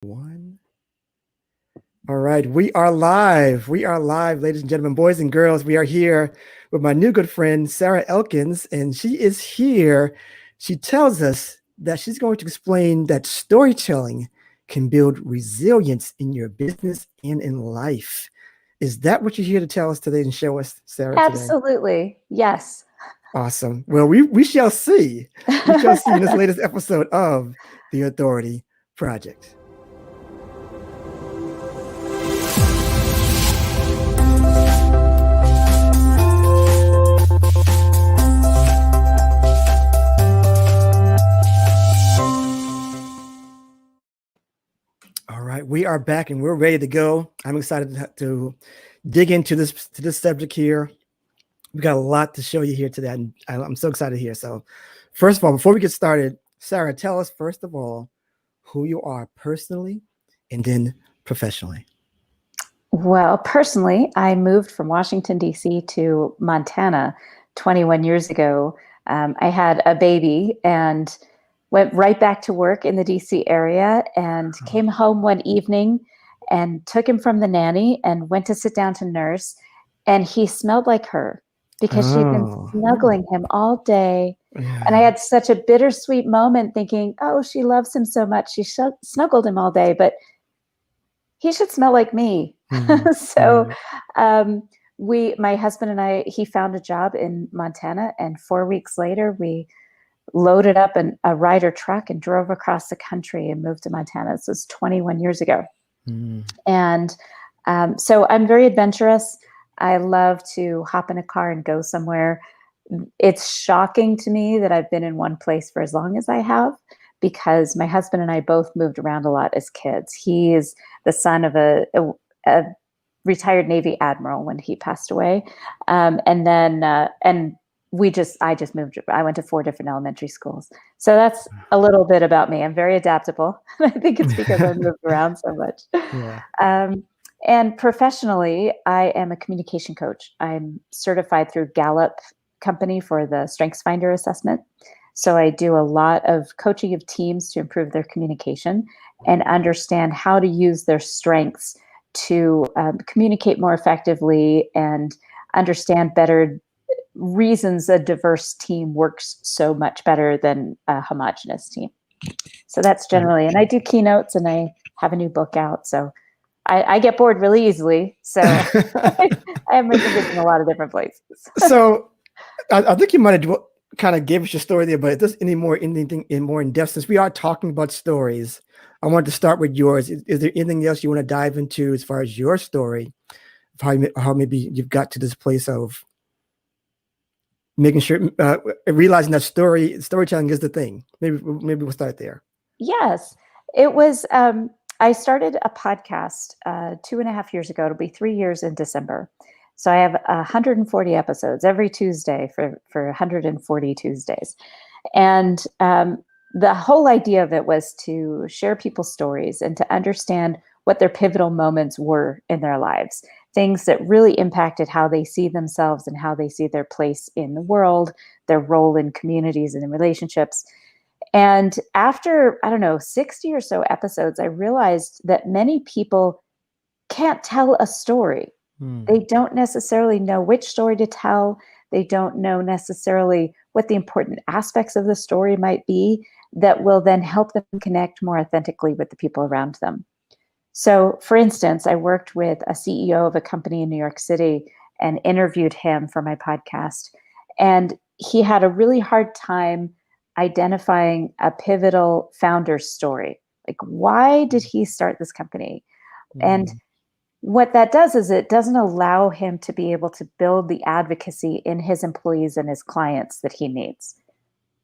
One. All right, we are live. We are live, ladies and gentlemen, boys and girls. We are here with my new good friend, Sarah Elkins, and she is here. She tells us that she's going to explain that storytelling can build resilience in your business and in life. Is that what you're here to tell us today and show us, Sarah, today? Absolutely. Yes. Awesome. Well, we shall see. We shall see in this latest episode of The Authority Project. All right, we are back and we're ready to go. I'm excited to dig into this subject here. We've got a lot to show you here today, and I'm so excited here. So, first of all, before we get started, Sarah, tell us first of all who you are personally, and then professionally. Well, personally, I moved from Washington, D.C. to Montana 21 years ago. I had a baby and went right back to work in the D.C. area and came home one evening and took him from the nanny and went to sit down to nurse. And he smelled like her because she'd been Oh, snuggling him all day. And I yeah. had such a bittersweet moment thinking, oh, she loves him so much. She snuggled him all day, but he should smell like me. Mhm. So my husband and I, he found a job in Montana, and 4 weeks later, we loaded up a Ryder truck and drove across the country and moved to Montana. This was 21 years ago. Mm. And so I'm very adventurous. I love to hop in a car and go somewhere. It's shocking to me that I've been in one place for as long as I have, because my husband and I both moved around a lot as kids. He is the son of a retired Navy admiral when he passed away. And I just moved. I went to 4 different elementary schools. So that's a little bit about me. I'm very adaptable. I think it's because I moved around so much. Yeah. And professionally, I am a communication coach. I'm certified through Gallup Company for the StrengthsFinder assessment. So I do a lot of coaching of teams to improve their communication and understand how to use their strengths to communicate more effectively and understand better reasons a diverse team works so much better than a homogenous team. So that's generally, and I do keynotes and I have a new book out. So I get bored really easily. So I have my fingers in a lot of different places. So I think you might have kind of gave us your story there, but just anything in more in depth, since we are talking about stories, I wanted to start with yours. Is there anything else you want to dive into as far as your story, of how maybe you've got to this place of making sure, realizing that storytelling is the thing? Maybe we'll start there. Yes, it was. I started a podcast 2.5 years ago. It'll be 3 years in December. So I have 140 episodes every Tuesday for 140 Tuesdays. And the whole idea of it was to share people's stories and to understand what their pivotal moments were in their lives, things that really impacted how they see themselves and how they see their place in the world, their role in communities and in relationships. And after, I don't know, 60 or so episodes, I realized that many people can't tell a story. They don't necessarily know which story to tell. They don't know necessarily what the important aspects of the story might be that will then help them connect more authentically with the people around them. So, for instance, I worked with a CEO of a company in New York City and interviewed him for my podcast. And he had a really hard time identifying a pivotal founder's story. Like, why did he start this company? And what that does is it doesn't allow him to be able to build the advocacy in his employees and his clients that he needs.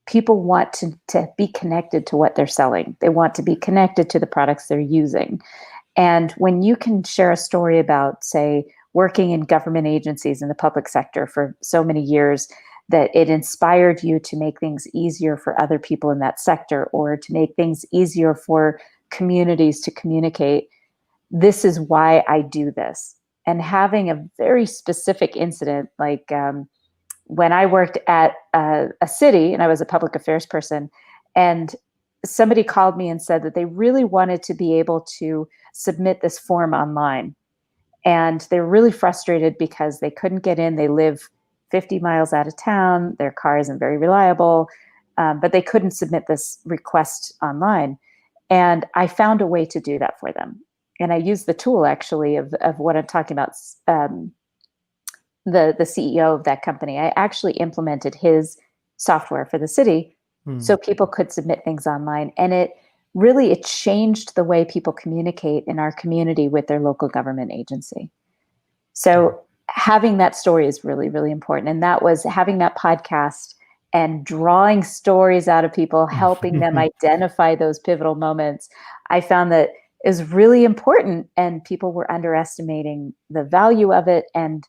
People want to be connected to what they're selling. They want to be connected to the products they're using. And when you can share a story about, say, working in government agencies in the public sector for so many years, that it inspired you to make things easier for other people in that sector or to make things easier for communities to communicate, this is why I do this. And having a very specific incident, like when I worked at a city and I was a public affairs person, and somebody called me and said that they really wanted to be able to submit this form online. And they're really frustrated because they couldn't get in. They live 50 miles out of town. Their car isn't very reliable, but they couldn't submit this request online. And I found a way to do that for them. And I used the tool actually of what I'm talking about. The CEO of that company, I actually implemented his software for the city so people could submit things online. And it changed the way people communicate in our community with their local government agency. So having that story is really, really important. And that was having that podcast and drawing stories out of people, helping them identify those pivotal moments. I found that is really important, and people were underestimating the value of it and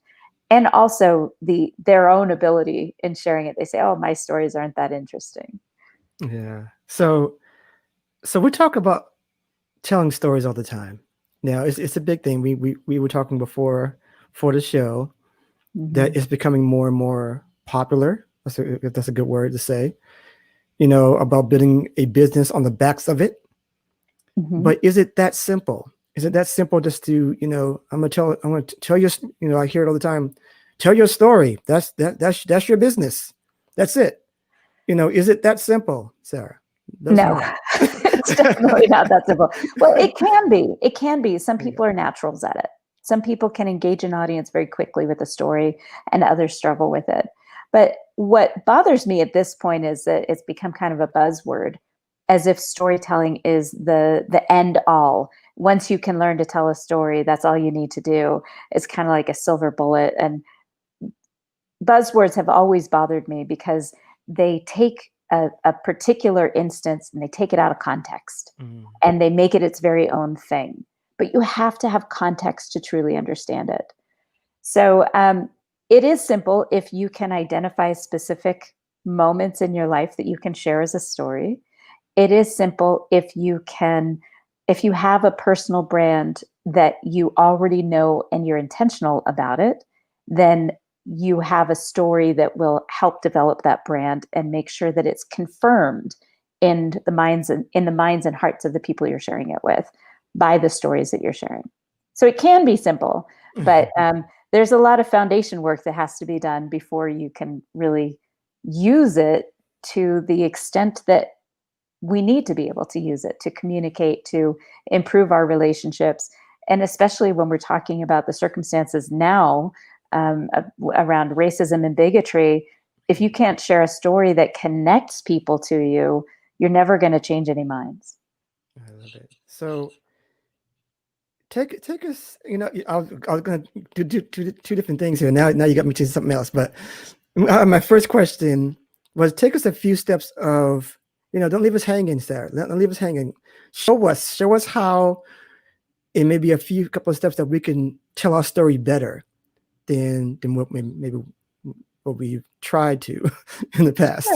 also their own ability in sharing it. They say, "Oh, my stories aren't that interesting." Yeah. So we talk about telling stories all the time. Now, it's a big thing. We were talking before for the show that it's becoming more and more popular. If that's a good word to say. About building a business on the backs of it. But is it that simple? Is it that simple just to, I'm gonna tell you, I hear it all the time. Tell your story. That's your business. That's it. Is it that simple, Sarah? No, it's definitely not that simple. Well, it can be. It can be. Some people are naturals at it. Some people can engage an audience very quickly with a story, and others struggle with it. But what bothers me at this point is that it's become kind of a buzzword, as if storytelling is the end all. Once you can learn to tell a story, that's all you need to do. It's kind of like a silver bullet. And buzzwords have always bothered me because they take a particular instance and they take it out of context and they make it its very own thing. But you have to have context to truly understand it. So it is simple if you can identify specific moments in your life that you can share as a story. It is simple if you have a personal brand that you already know and you're intentional about it, then you have a story that will help develop that brand and make sure that it's confirmed in the minds and hearts of the people you're sharing it with by the stories that you're sharing. So it can be simple, but there's a lot of foundation work that has to be done before you can really use it to the extent that we need to be able to use it to communicate, to improve our relationships. And especially when we're talking about the circumstances now around racism and bigotry, if you can't share a story that connects people to you, you're never going to change any minds. I love it. So take us, I was going to do two different things here. Now you got me to something else. But my first question was, take us a few steps of, don't leave us hanging, Sarah. Don't leave us hanging. Show us how, in maybe a couple of steps that we can tell our story better than what maybe what we've tried to in the past.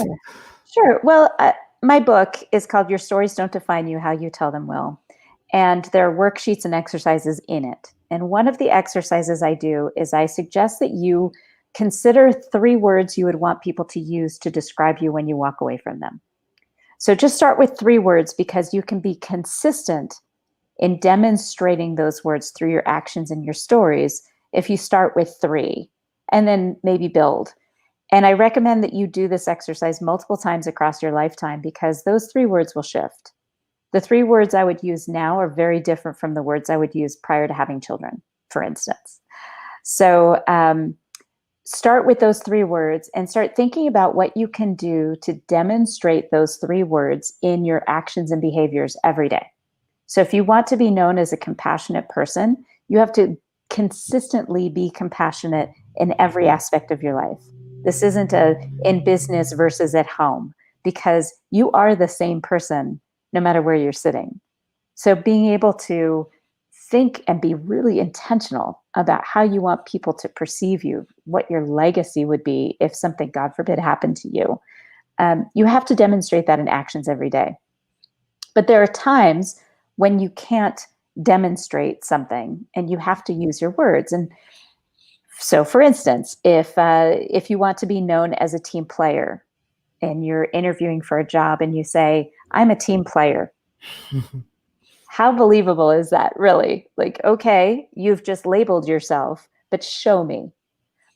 Sure. Well, my book is called Your Stories Don't Define You, How You Tell Them Will. And there are worksheets and exercises in it. And one of the exercises I do is I suggest that you consider 3 words you would want people to use to describe you when you walk away from them. So just start with 3 words because you can be consistent in demonstrating those words through your actions and your stories if you start with 3 and then maybe build. And I recommend that you do this exercise multiple times across your lifetime because those 3 words will shift. The 3 words I would use now are very different from the words I would use prior to having children, for instance. So start with those 3 words and start thinking about what you can do to demonstrate those 3 words in your actions and behaviors every day. So if you want to be known as a compassionate person, you have to consistently be compassionate in every aspect of your life. This isn't in business versus at home because you are the same person no matter where you're sitting. So being able to think and be really intentional about how you want people to perceive you, what your legacy would be if something, God forbid, happened to you. You have to demonstrate that in actions every day. But there are times when you can't demonstrate something and you have to use your words. And so, for instance, if you want to be known as a team player and you're interviewing for a job and you say, I'm a team player. How believable is that, really? Like, okay, you've just labeled yourself, but show me.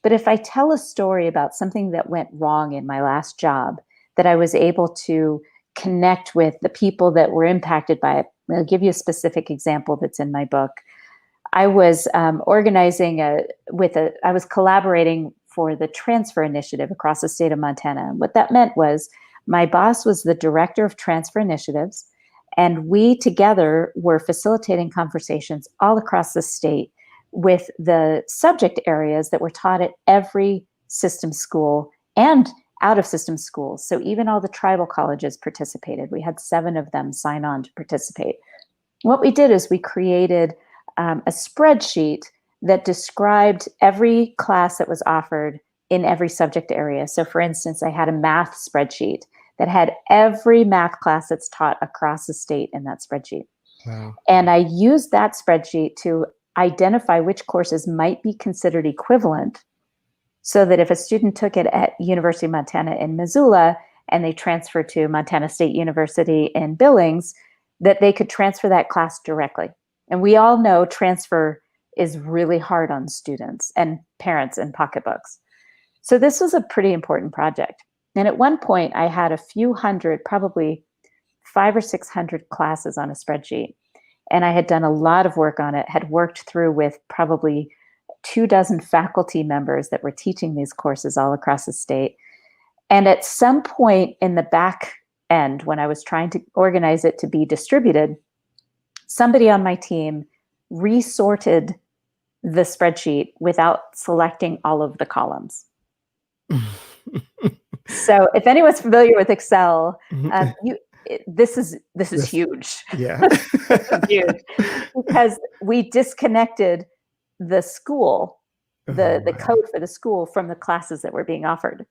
But if I tell a story about something that went wrong in my last job, that I was able to connect with the people that were impacted by it, I'll give you a specific example that's in my book. I was I was collaborating for the transfer initiative across the state of Montana. And what that meant was my boss was the director of transfer initiatives, and we together were facilitating conversations all across the state with the subject areas that were taught at every system school and out of system schools. So even all the tribal colleges participated. We had 7 of them sign on to participate. What we did is we created a spreadsheet that described every class that was offered in every subject area. So for instance, I had a math spreadsheet that had every math class that's taught across the state in that spreadsheet. Wow. And I used that spreadsheet to identify which courses might be considered equivalent, so that if a student took it at University of Montana in Missoula and they transferred to Montana State University in Billings, that they could transfer that class directly. And we all know transfer is really hard on students and parents and pocketbooks. So this was a pretty important project. And at one point, I had a few hundred, probably 500 or 600 classes on a spreadsheet. And I had done a lot of work on it, had worked through with probably 24 faculty members that were teaching these courses all across the state. And at some point in the back end, when I was trying to organize it to be distributed, somebody on my team resorted the spreadsheet without selecting all of the columns. So if anyone's familiar with Excel, this is huge. Yeah. Huge. Because we disconnected the school, the code for the school from the classes that were being offered.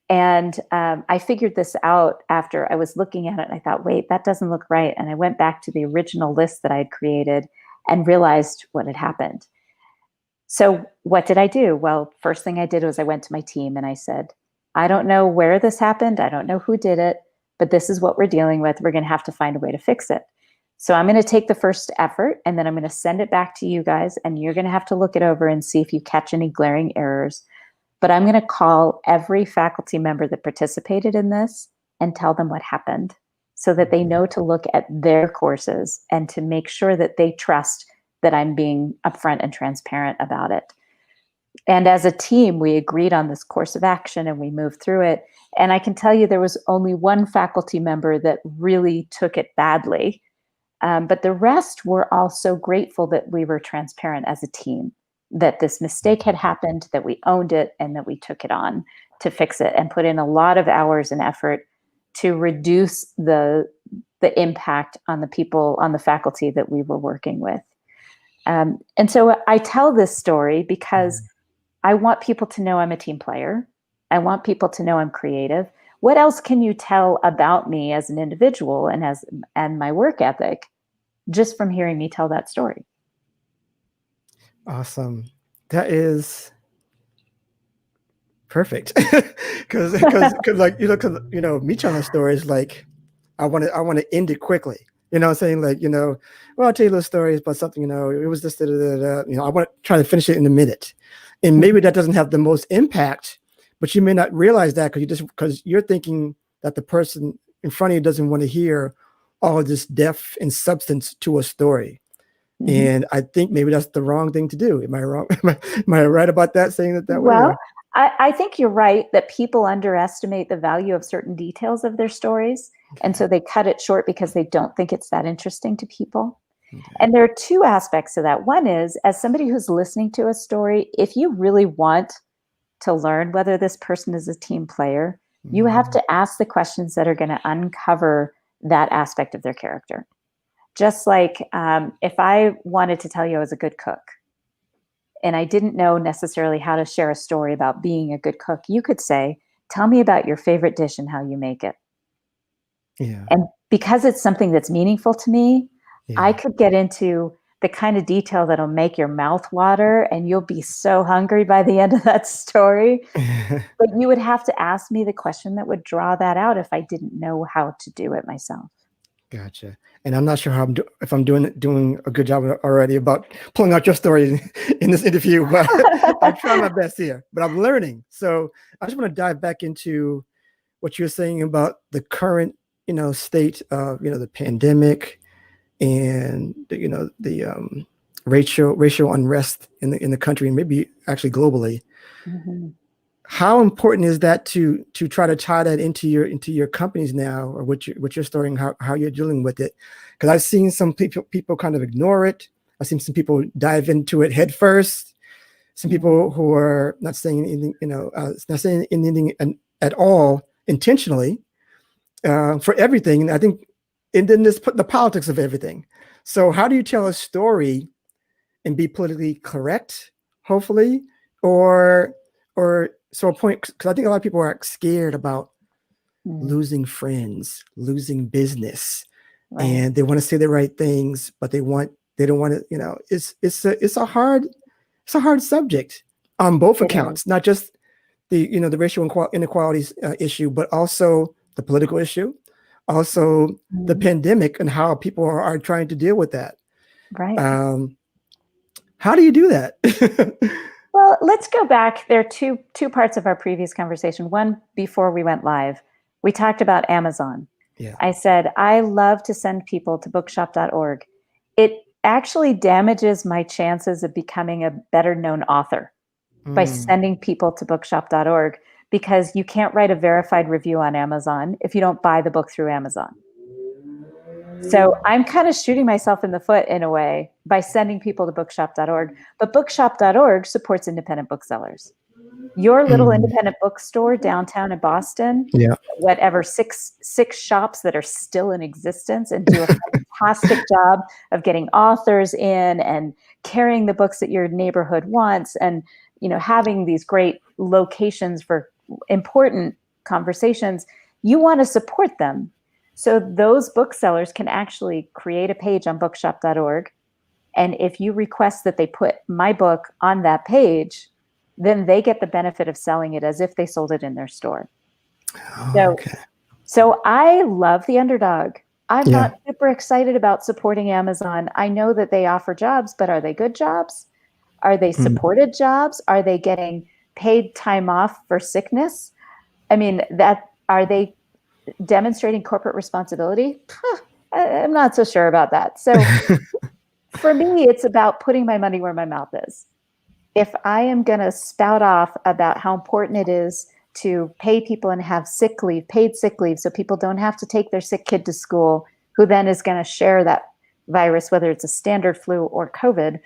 And I figured this out after I was looking at it, and I thought, wait, that doesn't look right. And I went back to the original list that I had created and realized what had happened. So what did I do? Well, first thing I did was I went to my team and I said, I don't know where this happened. I don't know who did it, but this is what we're dealing with. We're going to have to find a way to fix it. So I'm going to take the first effort, and then I'm going to send it back to you guys, and you're going to have to look it over and see if you catch any glaring errors. But I'm going to call every faculty member that participated in this and tell them what happened, so that they know to look at their courses and to make sure that they trust that I'm being upfront and transparent about it. And as a team, we agreed on this course of action and we moved through it. And I can tell you there was only one faculty member that really took it badly. But the rest were all so grateful that we were transparent as a team, that this mistake had happened, that we owned it, and that we took it on to fix it and put in a lot of hours and effort to reduce the impact on the people, on the faculty that we were working with. And so I tell this story because I want people to know I'm a team player. I want people to know I'm creative. What else can you tell about me as an individual and my work ethic just from hearing me tell that story? Awesome. That is perfect. Because me telling a story is like, I want to end it quickly. You know what I'm saying? Like, well, I'll tell you a little story about something, it was this, I want to try to finish it in a minute. And maybe that doesn't have the most impact, but you may not realize that because you're thinking that the person in front of you doesn't want to hear all of this depth and substance to a story. And I think maybe that's the wrong thing to do. Am I wrong? Am I right about that, saying that way? Well, I think you're right that people underestimate the value of certain details of their stories. And so they cut it short because they don't think it's that interesting to people. And there are 2 aspects to that. One is, as somebody who's listening to a story, if you really want to learn whether this person is a team player, you have to ask the questions that are going to uncover that aspect of their character. Just like if I wanted to tell you I was a good cook, and I didn't know necessarily how to share a story about being a good cook, you could say, tell me about your favorite dish and how you make it. Yeah. And because it's something that's meaningful to me, I could get into the kind of detail that'll make your mouth water and you'll be so hungry by the end of that story. But you would have to ask me the question that would draw that out if I didn't know how to do it myself. Gotcha. And I'm not sure if I'm doing a good job already about pulling out your story in this interview, but I'll try my best here. But I'm learning. So I just want to dive back into what you're saying about the current, state of, the pandemic and the racial unrest in the country and maybe actually globally. Mm-hmm. How important is that to try to tie that into your companies now, or what you're starting, how you're dealing with it? Because I've seen some people kind of ignore it. I've seen some people dive into it head first. Some people who are not saying anything, not saying anything at all intentionally for everything. And I think, and then there's the politics of everything. So how do you tell a story and be politically correct, hopefully, or so a point, because I think a lot of people are scared about losing friends, losing business, right. And they want to say the right things, but they don't want to, it's a hard subject on both accounts, not just the racial inequalities issue, but also the political issue, also the pandemic and how people are trying to deal with that. Right. How do you do that? Well, let's go back. There are two parts of our previous conversation. One, before we went live, we talked about Amazon. Yeah. I said, I love to send people to bookshop.org. It actually damages my chances of becoming a better known author by sending people to bookshop.org, because you can't write a verified review on Amazon if you don't buy the book through Amazon. So I'm kind of shooting myself in the foot in a way by sending people to bookshop.org, but bookshop.org supports independent booksellers. Your little independent bookstore downtown in Boston, whatever, six shops that are still in existence and do a fantastic job of getting authors in and carrying the books that your neighborhood wants, and having these great locations for important conversations. You want to support them. So those booksellers can actually create a page on bookshop.org. And if you request that they put my book on that page, then they get the benefit of selling it as if they sold it in their store. So I love the underdog. I'm not super excited about supporting Amazon. I know that they offer jobs, but are they good jobs? Are they supported jobs? Are they getting paid time off for sickness? I mean, are they demonstrating corporate responsibility? I'm not so sure about that. So for me, it's about putting my money where my mouth is. If I am going to spout off about how important it is to pay people and have paid sick leave, so people don't have to take their sick kid to school, who then is going to share that virus, whether it's a standard flu or COVID,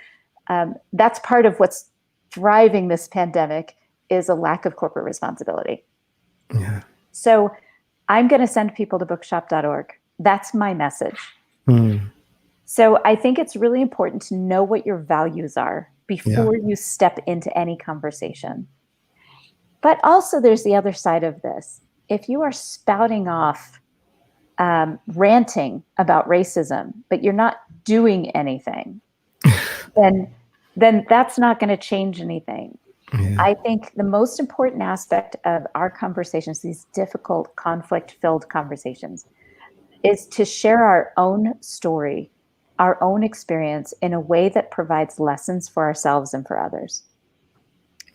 that's part of what's driving this pandemic, is a lack of corporate responsibility. Yeah. So I'm going to send people to bookshop.org. That's my message. So I think it's really important to know what your values are before you step into any conversation. But also there's the other side of this. If you are spouting off, ranting about racism, but you're not doing anything, then that's not going to change anything. Yeah. I think the most important aspect of our conversations, these difficult, conflict-filled conversations, is to share our own story, our own experience in a way that provides lessons for ourselves and for others.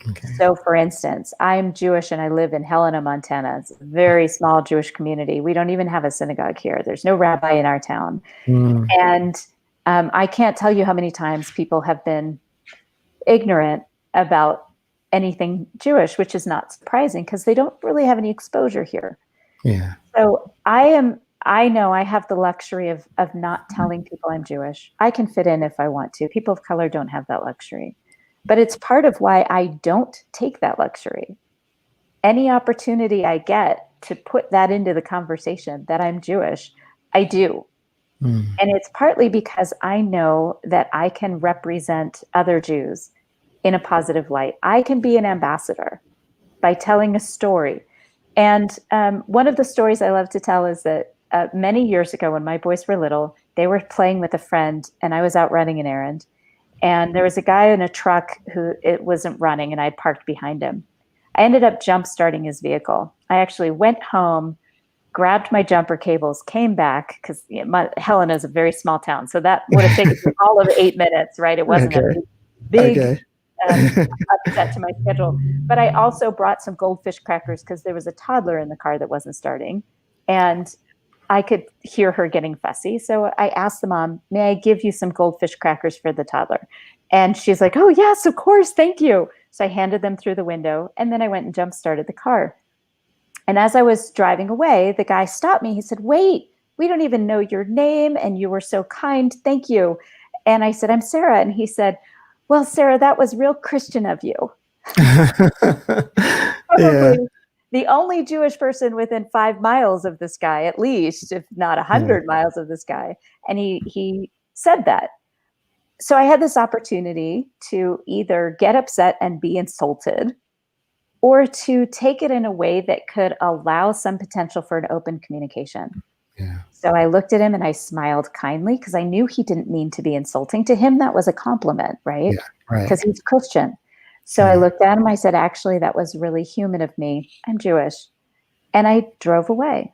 Okay. So for instance, I'm Jewish and I live in Helena, Montana. It's a very small Jewish community. We don't even have a synagogue here. There's no rabbi in our town. And I can't tell you how many times people have been ignorant about anything Jewish, which is not surprising because they don't really have any exposure here. Yeah. So I know I have the luxury of not telling people I'm Jewish. I can fit in if I want to. People of color don't have that luxury. But it's part of why I don't take that luxury. Any opportunity I get to put that into the conversation that I'm Jewish, I do. And it's partly because I know that I can represent other Jews in a positive light. I can be an ambassador by telling a story. And one of the stories I love to tell is that many years ago when my boys were little, They were playing with a friend, and I was out running an errand. And there was a guy in a truck who it wasn't running, and I parked behind him. I ended up jump starting his vehicle. I actually went home, grabbed my jumper cables, came back, because Helena is a very small town. So that would have taken me all of 8 minutes, right? It wasn't a big upset to my schedule. But I also brought some Goldfish crackers because there was a toddler in the car that wasn't starting. And I could hear her getting fussy. So I asked the mom, may I give you some Goldfish crackers for the toddler? And she's like, oh, yes, of course. Thank you. So I handed them through the window, and then I went and jump started the car. And as I was driving away, the guy stopped me. He said, wait, we don't even know your name, and you were so kind. Thank you. And I said, I'm Sarah. And he said, well, Sarah, that was real Christian of you. Probably the only Jewish person within 5 miles of this guy, at least, if not 100 miles of this guy. And he said that. So I had this opportunity to either get upset and be insulted, or to take it in a way that could allow some potential for an open communication. Yeah. So I looked at him and I smiled kindly, because I knew he didn't mean to be insulting. To him, that was a compliment, right? Yeah, right. Because he's Christian. So I looked at him, I said, actually, that was really human of me. I'm Jewish. And I drove away.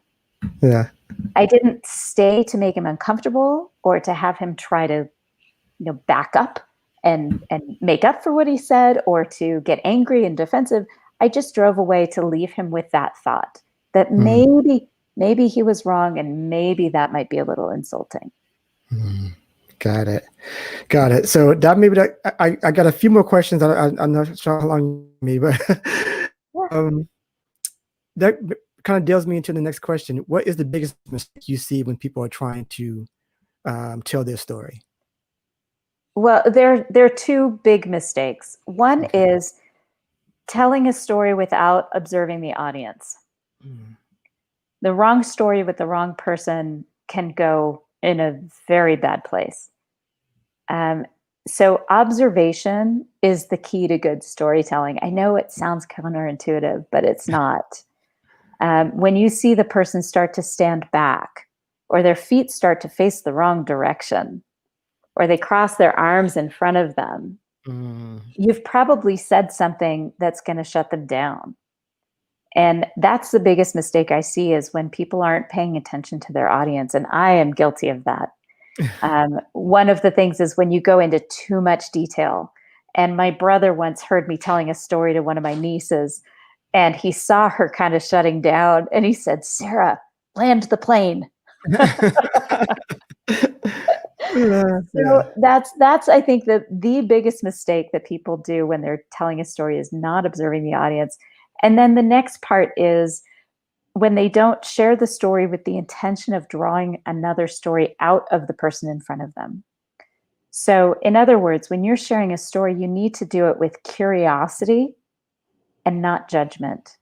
Yeah. I didn't stay to make him uncomfortable or to have him try to, back up and make up for what he said, or to get angry and defensive. I just drove away to leave him with that thought that maybe he was wrong, and maybe that might be a little insulting. Got it. So that maybe I got a few more questions. I'm not sure how long me, but that kind of delves me into the next question. What is the biggest mistake you see when people are trying to tell their story? Well, there are two big mistakes. One is telling a story without observing the audience. The wrong story with the wrong person can go in a very bad place. So observation is the key to good storytelling. I know it sounds counterintuitive, but it's not. When you see the person start to stand back, or their feet start to face the wrong direction, or they cross their arms in front of them, you've probably said something that's going to shut them down. And that's the biggest mistake I see, is when people aren't paying attention to their audience. And I am guilty of that. One of the things is when you go into too much detail. And my brother once heard me telling a story to one of my nieces, and he saw her kind of shutting down, and he said, Sarah, land the plane. So that's I think that the biggest mistake that people do when they're telling a story is not observing the audience. And then the next part is when they don't share the story with the intention of drawing another story out of the person in front of them. So in other words, when you're sharing a story, you need to do it with curiosity and not judgment.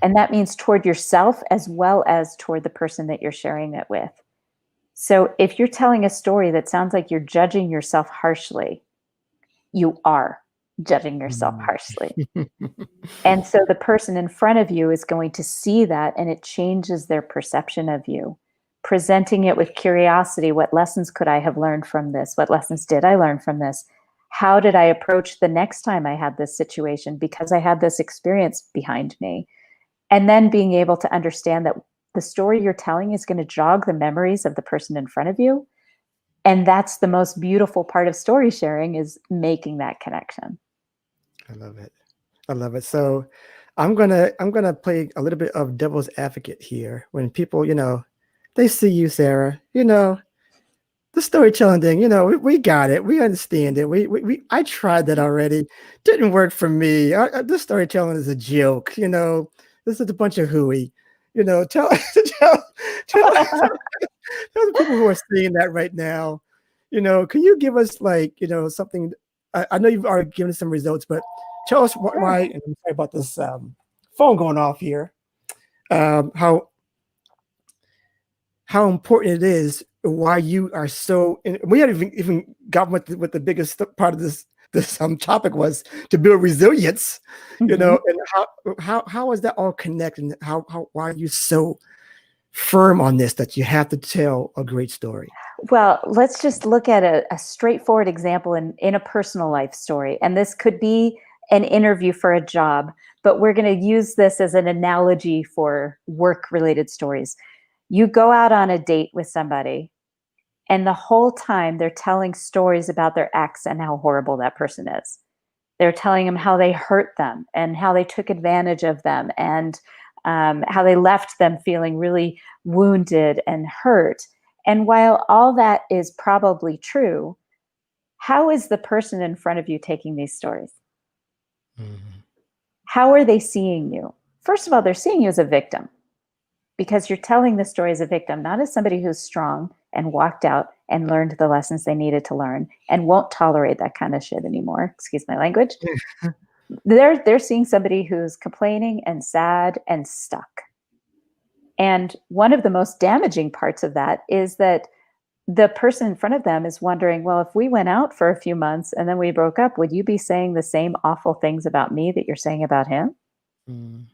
And that means toward yourself as well as toward the person that you're sharing it with. So if you're telling a story that sounds like you're judging yourself harshly, you are judging yourself harshly. And so the person in front of you is going to see that, and it changes their perception of you. Presenting it with curiosity, what lessons could I have learned from this? What lessons did I learn from this? How did I approach the next time I had this situation, because I had this experience behind me? And then being able to understand that the story you're telling is going to jog the memories of the person in front of you. And that's the most beautiful part of story sharing, is making that connection. I love it. So I'm gonna play a little bit of devil's advocate here. When people, they see you, Sarah, the storytelling thing, we got it. We understand it. I tried that already. Didn't work for me. This storytelling is a joke. This is a bunch of hooey. Tell the people who are seeing that right now, can you give us something? I know you've already given us some results, but tell us why, and I'm sorry about this phone going off here, how important it is, why you are so, and we haven't even got what the biggest part of this topic was, to build resilience, and how is that all connected, and why are you so firm on this, that you have to tell a great story? Well, let's just look at a straightforward example in a personal life story. And this could be an interview for a job, but we're going to use this as an analogy for work related stories. You go out on a date with somebody, and the whole time they're telling stories about their ex and how horrible that person is. They're telling them how they hurt them and how they took advantage of them, and how they left them feeling really wounded and hurt. And while all that is probably true, how is the person in front of you taking these stories? Mhm. How are they seeing you? First of all, they're seeing you as a victim, because you're telling the story as a victim, not as somebody who's strong and walked out and learned the lessons they needed to learn and won't tolerate that kind of shit anymore. Excuse my language. They're seeing somebody who's complaining and sad and stuck. And one of the most damaging parts of that is that the person in front of them is wondering, well, if we went out for a few months and then we broke up, would you be saying the same awful things about me that you're saying about him? Mm.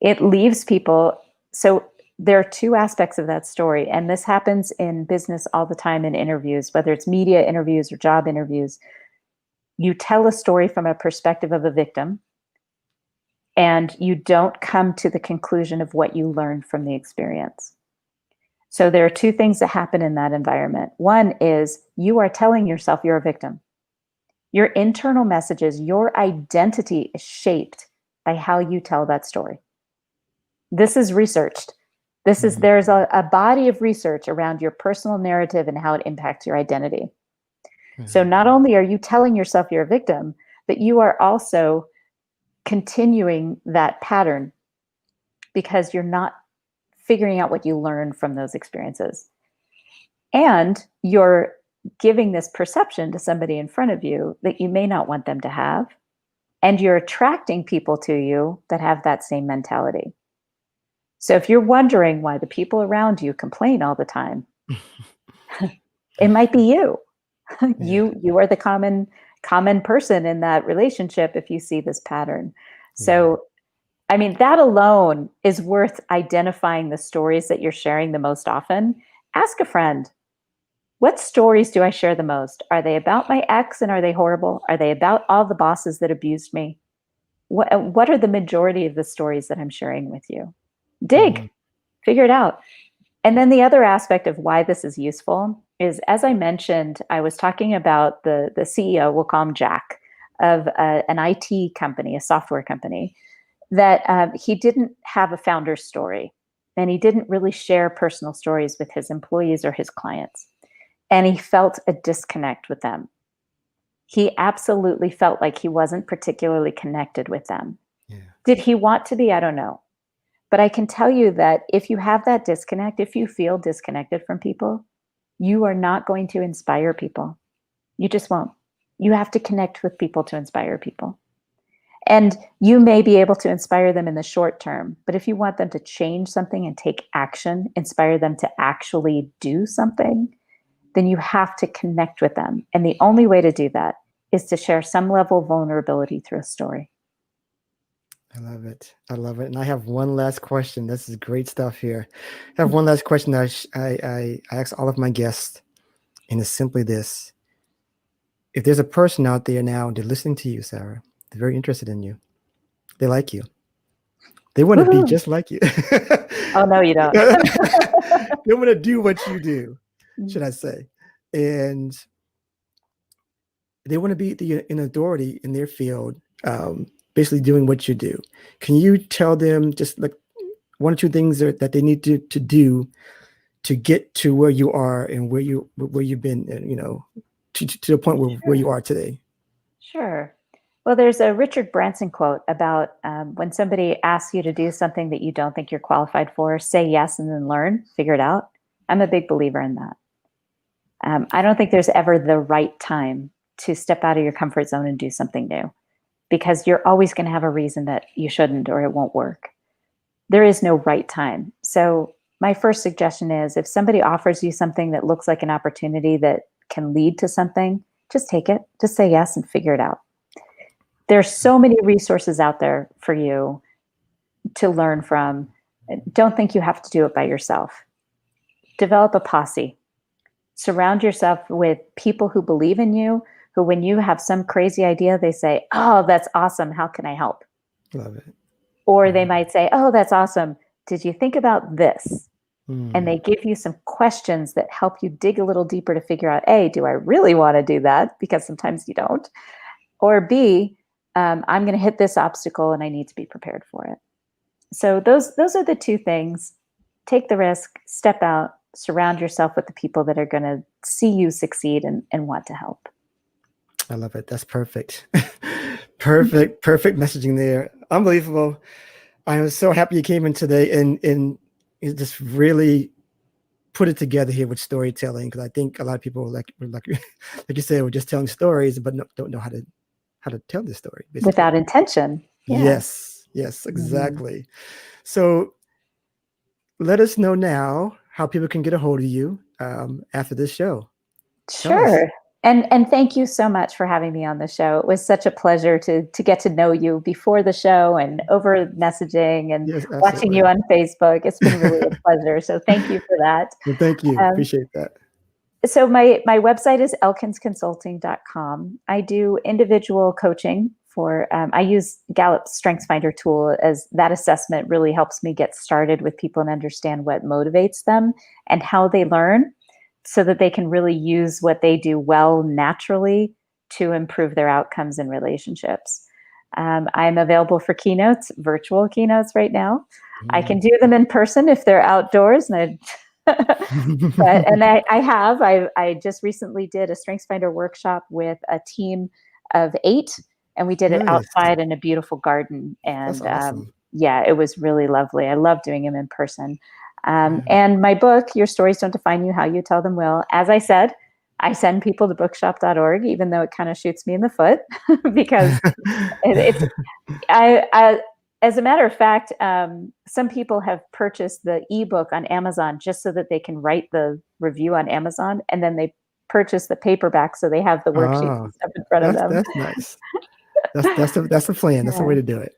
It leaves people. So there are two aspects of that story. And this happens in business all the time in interviews, whether it's media interviews or job interviews. You tell a story from a perspective of a victim, and you don't come to the conclusion of what you learned from the experience. So there are two things that happen in that environment. One is you are telling yourself you're a victim. Your internal messages, your identity is shaped by how you tell that story. This is researched. There's a body of research around your personal narrative and how it impacts your identity. So not only are you telling yourself you're a victim, but you are also continuing that pattern because you're not figuring out what you learned from those experiences. And you're giving this perception to somebody in front of you that you may not want them to have. And you're attracting people to you that have that same mentality. So if you're wondering why the people around you complain all the time, it might be you. Yeah. You are the common person in that relationship if you see this pattern. So I mean, that alone is worth identifying the stories that you're sharing the most often. Ask a friend, what stories do I share the most? Are they about my ex and are they horrible? Are they about all the bosses that abused me? What are the majority of the stories that I'm sharing with you? Dig, Mm. figure it out. And then the other aspect of why this is useful is, as I mentioned, I was talking about the CEO, we'll call him Jack, of an IT company, a software company, that he didn't have a founder's story, and he didn't really share personal stories with his employees or his clients. And he felt a disconnect with them. He absolutely felt like he wasn't particularly connected with them. Yeah. Did he want to be? I don't know. But I can tell you that if you have that disconnect, if you feel disconnected from people, you are not going to inspire people. You just won't. You have to connect with people to inspire people. And you may be able to inspire them in the short term, but if you want them to change something and take action, inspire them to actually do something, then you have to connect with them. And the only way to do that is to share some level of vulnerability through a story. I love it. I love it. And I have one last question. This is great stuff here. I have one last question that I ask all of my guests, and it's simply this. If there's a person out there now, they're listening to you, Sarah, they're very interested in you, they like you, they want to be Woohoo! just like you. Oh, no, you don't. They want to do what you do, should I say. And they want to be an authority in their field, basically doing what you do. Can you tell them just like one or two things that they need to do to get to where you are and where you've been, to the point where you Sure. are today? Sure. Well, there's a Richard Branson quote about when somebody asks you to do something that you don't think you're qualified for, say yes and then learn, figure it out. I'm a big believer in that. I don't think there's ever the right time to step out of your comfort zone and do something new, because you're always going to have a reason that you shouldn't or it won't work. There is no right time. So my first suggestion is, if somebody offers you something that looks like an opportunity that can lead to something, just take it. Just say yes and figure it out. There's so many resources out there for you to learn from. Don't think you have to do it by yourself. Develop a posse. Surround yourself with people who believe in you, who, when you have some crazy idea, they say, "Oh, that's awesome. How can I help?" Love it. Or they might say, "Oh, that's awesome. Did you think about this?" And they give you some questions that help you dig a little deeper to figure out, A, do I really want to do that? Because sometimes you don't. Or B, I'm going to hit this obstacle and I need to be prepared for it. So those are the two things. Take the risk, step out, surround yourself with the people that are going to see you succeed and want to help. I love it. That's perfect. Perfect messaging there. Unbelievable. I am so happy you came in today and you just really put it together here with storytelling, because I think a lot of people like you said, we're just telling stories, but don't know how to tell this story, basically. Without intention. Yeah. Yes, exactly. So let us know now how people can get a hold of you after this show. Sure. And thank you so much for having me on the show. It was such a pleasure to get to know you before the show and over messaging and Yes, watching you on Facebook. It's been really a pleasure. So thank you for that. Well, thank you. Appreciate that. So my website is elkinsconsulting.com. I do individual coaching for, I use Gallup's StrengthsFinder tool, as that assessment really helps me get started with people and understand what motivates them and how they learn, so that they can really use what they do well naturally to improve their outcomes in relationships. I'm available for keynotes, virtual keynotes right now. I can do them in person if they're outdoors, and I just recently did a StrengthsFinder workshop with a team of 8, and we did it outside in a beautiful garden. And That's awesome. yeah, it was really lovely. I love doing them in person. And my book, Your Stories Don't Define You, How You Tell Them Will, as I said, I send people to bookshop.org, even though it kind of shoots me in the foot because it's, as a matter of fact, some people have purchased the ebook on Amazon just so that they can write the review on Amazon, and then they purchase the paperback so they have the worksheets and stuff in front of them. That's nice. That's the plan. That's the way to do it.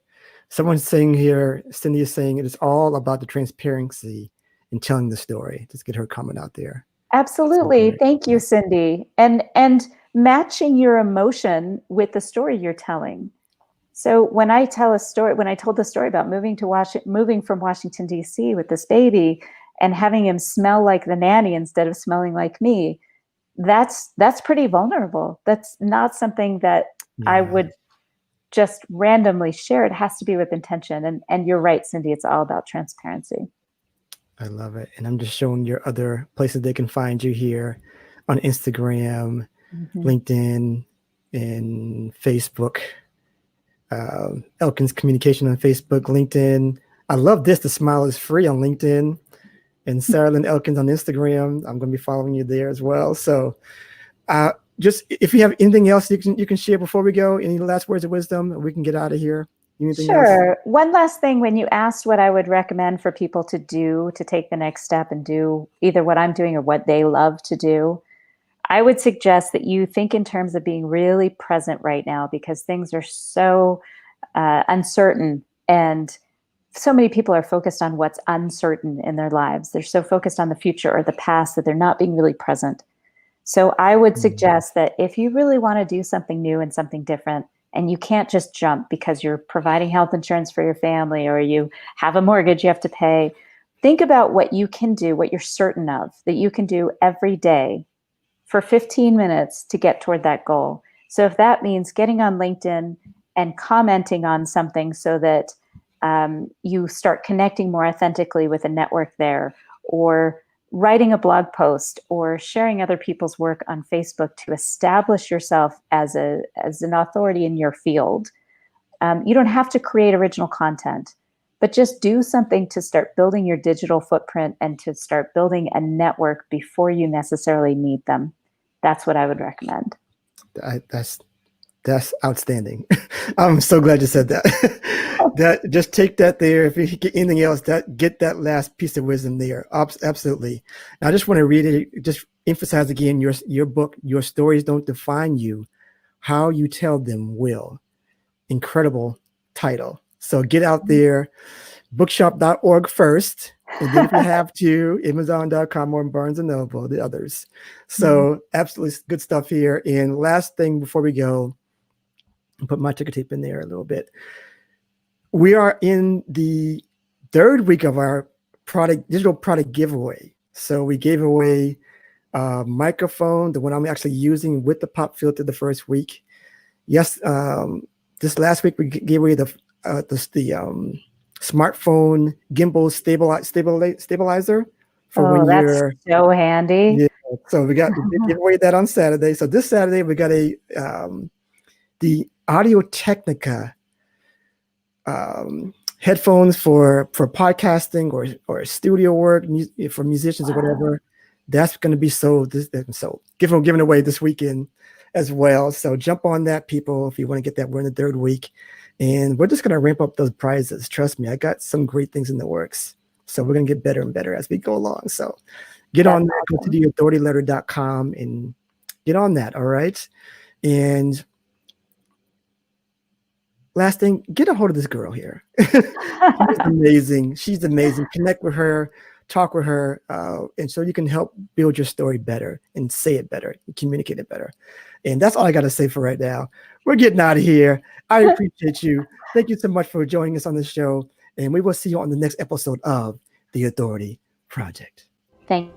Someone's saying here, Cindy is saying, it is all about the transparency in telling the story. Just get her comment out there. Absolutely. Thank you, Cindy. And matching your emotion with the story you're telling. So when I tell a story, when I told the story about moving from Washington, D.C. with this baby and having him smell like the nanny instead of smelling like me, that's pretty vulnerable. That's not something that I would just randomly share. It has to be with intention. And you're right, Cindy, it's all about transparency. I love it. And I'm just showing your other places they can find you here on Instagram, LinkedIn, and Facebook. Elkins Communication on Facebook, LinkedIn. I love this. The smile is free on LinkedIn. And Sarah Lynn Elkins on Instagram. I'm going to be following you there as well. So just if you have anything else you can share before we go, any last words of wisdom, we can get out of here. Anything else? One last thing, when you asked what I would recommend for people to do to take the next step and do either what I'm doing or what they love to do, I would suggest that you think in terms of being really present right now, because things are so uncertain, and so many people are focused on what's uncertain in their lives. They're so focused on the future or the past that they're not being really present. So I would suggest that if you really want to do something new and something different, and you can't just jump because you're providing health insurance for your family or you have a mortgage you have to pay, think about what you can do, what you're certain of, that you can do every day for 15 minutes to get toward that goal. So if that means getting on LinkedIn and commenting on something so that you start connecting more authentically with a network there, or writing a blog post, or sharing other people's work on Facebook to establish yourself as an authority in your field. You don't have to create original content, but just do something to start building your digital footprint and to start building a network before you necessarily need them. That's what I would recommend. That's outstanding. I'm so glad you said that. That just take that there. If you get anything else, get that last piece of wisdom there. Absolutely. And I just want to read it. Just emphasize again your book. Your stories don't define you. How you tell them will. Incredible title. So get out there. Bookshop.org first, And then if you have to, Amazon.com or Barnes & Noble, the others. So absolutely good stuff here. And last thing before we go, I'll put my ticker tape in there a little bit. We are in the third week of our digital product giveaway. So we gave away a microphone, the one I'm actually using with the pop filter the first week. Yes, this last week we gave away the smartphone gimbal stabilizer for when that's you're so handy. yeah. So we give away that on Saturday. So this Saturday we got the Audio Technica headphones for podcasting or studio work for musicians or whatever. That's going to be sold. Giving away this weekend as well. So jump on that, people, if you want to get that. We're in the third week, and we're just going to ramp up those prizes. Trust me, I got some great things in the works. So we're going to get better and better as we go along. So get on that. Go to theauthorityletter.com and get on that. All right. And last thing, get a hold of this girl here. She's amazing. She's amazing. Connect with her, talk with her, and so you can help build your story better and say it better and communicate it better. And that's all I got to say for right now. We're getting out of here. I appreciate you. Thank you so much for joining us on the show. And we will see you on the next episode of The Authority Project. Thank